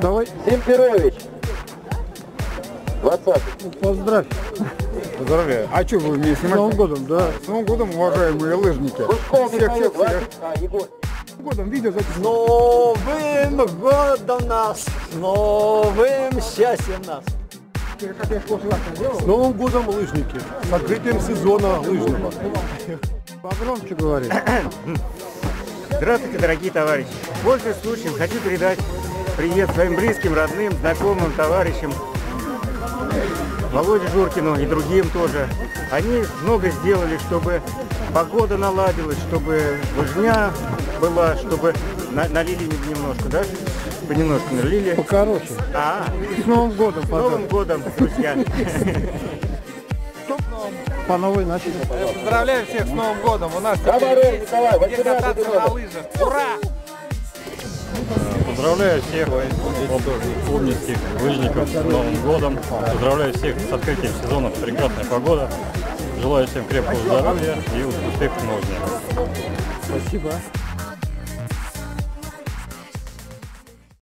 Давай. Семперович. 20. Поздравь. Поздравляю. А что вы мне С Новым годом, да. С Новым годом, уважаемые лыжники. Пушков Всех. Михаил, 20. Егор. С Новым годом видео записываю. Новым годом нас! С новым счастьем нас! С Новым годом, лыжники. С открытием сезона лыжного. Погромче говори. Здравствуйте, дорогие товарищи! Пользуясь случаем, хочу передать привет своим близким, родным, знакомым, товарищам, Володе Журкину и другим тоже. Они много сделали, чтобы погода наладилась, чтобы лыжня была, чтобы налили немножко, да? Понемножку налили. Покороче. С Новым годом, С Новым годом, друзья! По новой начали. Поздравляю всех с Новым годом. У нас Комаров Николай, где кататься на лыжах. Ура! Поздравляю всех омских лыжников с Новым годом. Поздравляю всех с открытием сезона. Прекрасная погода. Желаю всем крепкого здоровья и успехов на лыжнях. Спасибо.